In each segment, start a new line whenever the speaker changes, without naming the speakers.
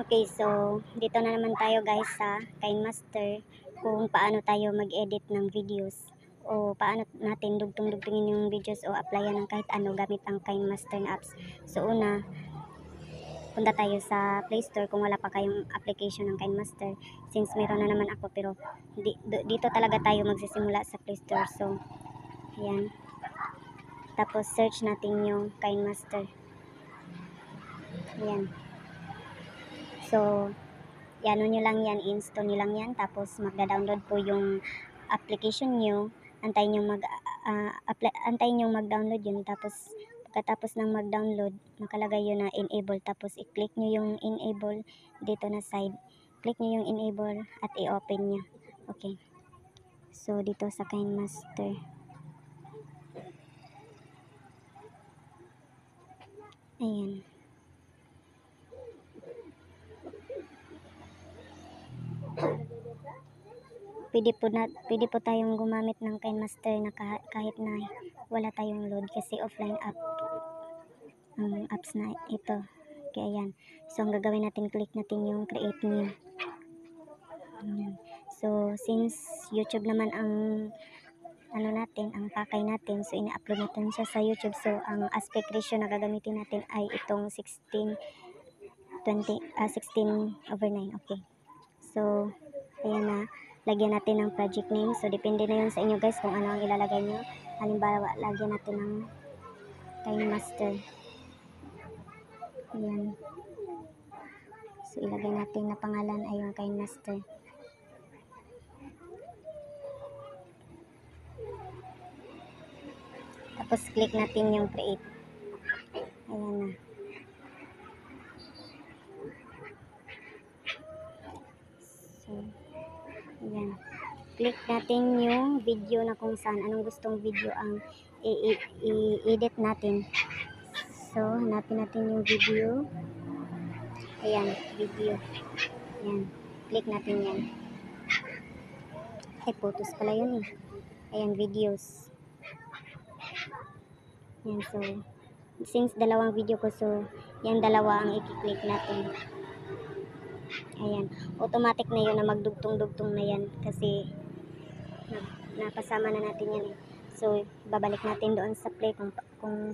Okay, so dito na naman tayo guys sa KineMaster kung paano tayo mag-edit ng videos o paano natin dugtong-dugtungin yung videos o applyan ng kahit ano gamit ang KineMaster na apps. So una, punta tayo sa Play Store kung wala pa kayong application ng KineMaster. Since meron na naman ako pero dito talaga tayo magsisimula sa Play Store. So, ayan. Tapos search natin yung KineMaster. Ayan. So, ano nyo lang yan, install nyo lang yan, tapos magda-download po yung application nyo, antayin nyo mag-download yun, tapos pagkatapos ng mag-download, nakalagay yun na enable, tapos i-click nyo yung enable dito na side, click nyo yung enable at i-open nyo. Okay, so dito sa KineMaster, ayan. Pwede po tayong gumamit ng KineMaster na kahit na wala tayong load kasi offline apps na ito. Kaya yan. So ang gagawin natin, click natin yung create new. So since YouTube naman ang ang pakay natin, so ina-upload natin siya sa YouTube. So ang aspect ratio na gagamitin natin ay itong 16:9. Okay. So ayan na. Lagyan natin ng project name. So, depende na yun sa inyo guys kung ano ang ilalagay nyo. Halimbawa, lagyan natin ng KineMaster. Ayan. So, ilagay natin na pangalan ay yung KineMaster. Tapos, click natin yung create. Ayan na. So, ayan. Click natin yung video na kung saan anong gustong video ang i-edit natin. So, hanapin natin yung video. Ayan, video. Ayan, click natin yan. Ay, photos pala yun eh. Ayan, videos. Ayan, so, since dalawang video ko, so, yan dalawa ang i-click natin. Ayan, automatic na yun na magdugtong-dugtong na yan kasi napasama na natin yan eh. So, babalik natin doon sa play kung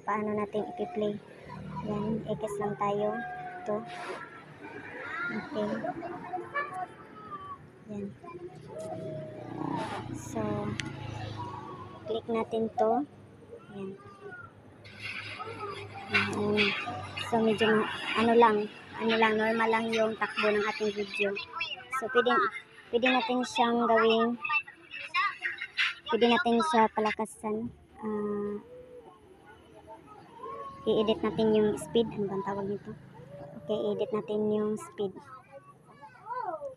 paano natin i-play. Yan, X lang tayo. Ito. Okay. Yan. So, click natin to. Yan. So, medyo normal lang yung takbo ng ating video. So, pwede natin siyang gawing, pwede natin siya palakasan. I-edit natin yung speed. Ano bang tawag nito? Okay, edit natin yung speed.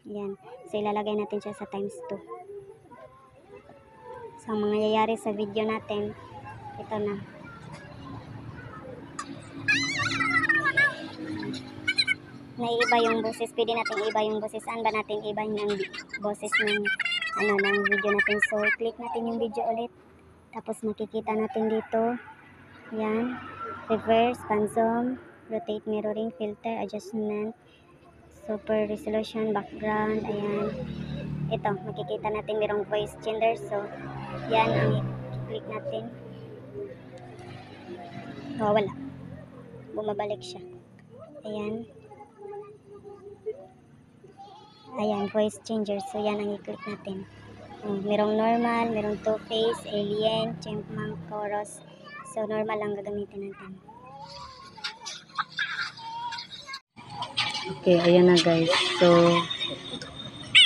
Yan. So, ilalagay natin siya sa times 2. So, ang mangyayari sa video natin, ito na. Naiiba yung boses. Pwede natin iba yung boses. Saan ba natin iba yung boses ng video natin? So, click natin yung video ulit. Tapos, makikita natin dito. Yan. Reverse, pan-zoom, rotate, mirroring, filter, adjustment, super resolution, background. Ayan. Ito, makikita natin merong voice changer. So, yan ang i-click natin. Oh, wala. Bumabalik siya. Ayan. Ayan, voice changer. So, yan ang i-click natin. Merong normal, merong two-face, alien, chipmunk, chorus. So, normal lang gagamitin natin.
Okay, ayan na guys. So,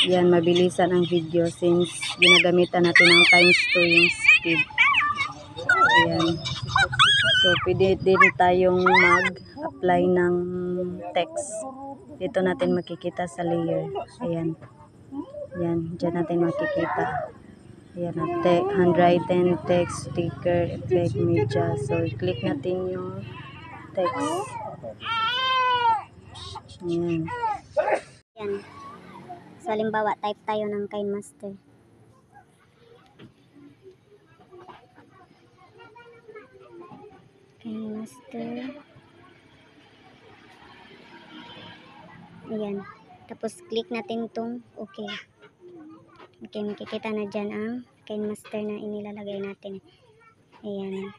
yan, mabilisan ang video since ginagamitan natin ng times 2 yung speed. Ayan. So, pwede din tayong mag-apply ng text. Dito natin makikita sa layer. Ayan. Yan, dyan natin makikita. Ayan na, handwritten, text, sticker, effect, media. So, click natin yung text. Ayan.
Yan. So, halimbawa, type tayo ng KineMaster. KineMaster. Ayan. Tapos click natin tong okay. Okay, makikita na dyan ang KineMaster na inilalagay natin. Ayan.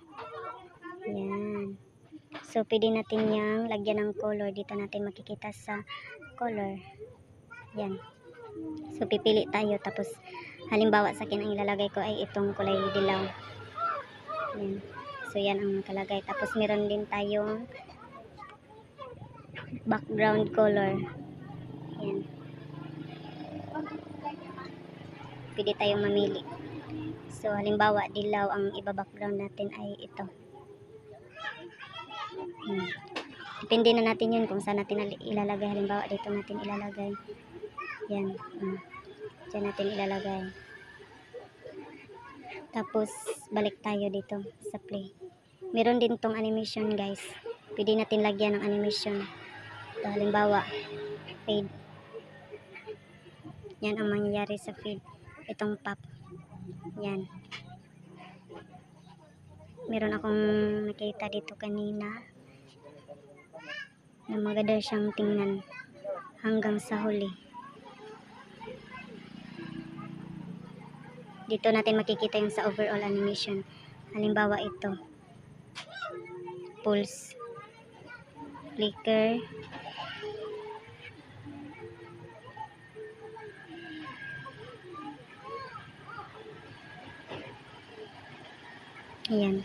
Ayan. So, pwede natin yang lagyan ng color. Dito natin makikita sa color. Yan. So, pipili tayo. Tapos, halimbawa sa akin, ang ilalagay ko ay itong kulay dilaw. Yan. So, yan ang nakalagay. Tapos, meron din tayong background color. Yan. Pwede tayong mamili. So, halimbawa, dilaw ang iba-background natin ay ito. Depende na natin yun kung saan natin ilalagay. Halimbawa, dito natin ilalagay. Yan. Diyan natin ilalagay. Tapos, balik tayo dito sa play. Meron din tong animation, guys. Pwede natin lagyan ng animation. Ito, halimbawa, fade. Yan ang mangyayari sa feed. Itong pop. Yan. Meron akong nakita dito kanina na maganda siyang tingnan hanggang sa huli. Dito natin makikita yung sa overall animation. Halimbawa ito. Pulse. Flicker. Ayan.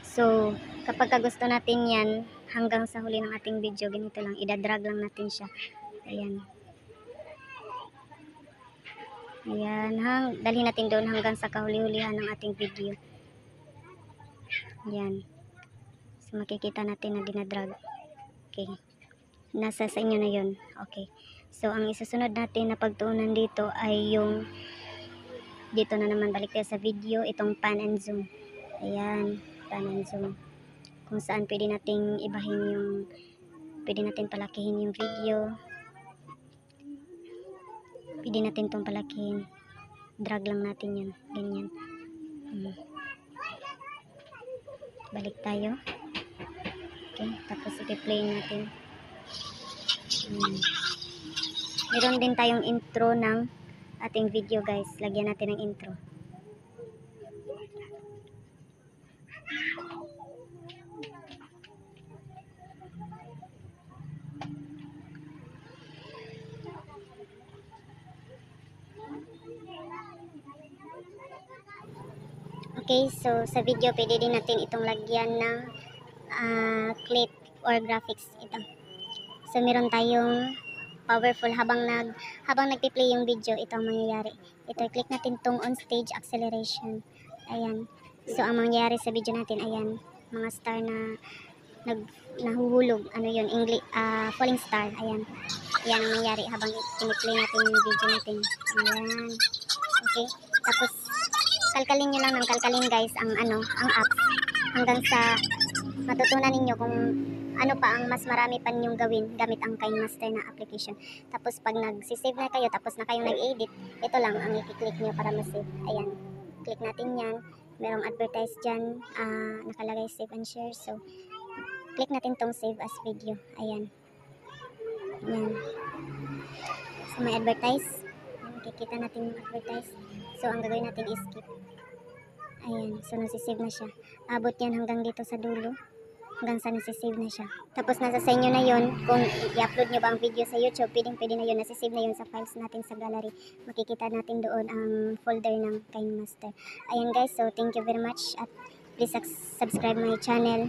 So, kapag gusto natin yan, hanggang sa huli ng ating video, ganito lang, idadrag lang natin siya. Ayan. Ayan, dalhin natin doon hanggang sa kahuli-hulihan ng ating video. Ayan. So, makikita natin na dinadrag. Okay. Nasa sa inyo na yun. Okay. So, ang isusunod natin na pagtuunan dito ay yung dito na naman, balik tayo sa video, itong pan and zoom. Ayan, pan and zoom. Kung saan pwede nating ibahin yung, pwede natin palakihin yung video. Pwede natin itong palakihin. Drag lang natin yan. Ganyan. Balik tayo. Okay, tapos i-play natin. Meron din tayong intro ng ating video, guys. Lagyan natin ng intro. Okay, so sa video pwede din natin itong lagyan ng clip or graphics ito. So meron tayong powerful habang nagpi-play yung video, ito ang mangyayari. Ito, click natin tong on stage acceleration. Ayan. So ang mangyayari sa video natin, ayan, mga star na nahuhulog, ano yun, falling star, ayan. Ayan ang mangyayari habang i-play natin yung video natin. Ayan. Okay. Tapos kalkalin nyo lang ng kalkalin, guys, ang apps hanggang sa matutunan ninyo kung ano pa ang mas marami pa ninyong gawin gamit ang KineMaster na application. Tapos pag nagsisave na kayo, tapos na kayong nag-edit, ito lang ang i-click nyo para ma-save. Ayan, click natin yan. Merong advertise dyan, nakalagay save and share. So, click natin tong save as video. Ayan. Ayan. So, may advertise. Makikita natin yung advertise. So, ang gagawin natin is skip. Ayan. So, nasisave na siya. Abot yan hanggang dito sa dulo. Hanggang sa nasisave na siya. Tapos, nasa sa inyo na yun. Kung i-upload nyo ba ang video sa YouTube, pwede na yun. Nasisave na yun sa files natin sa gallery. Makikita natin doon ang folder ng KineMaster. Ayan, guys. So, thank you very much. At please subscribe my channel.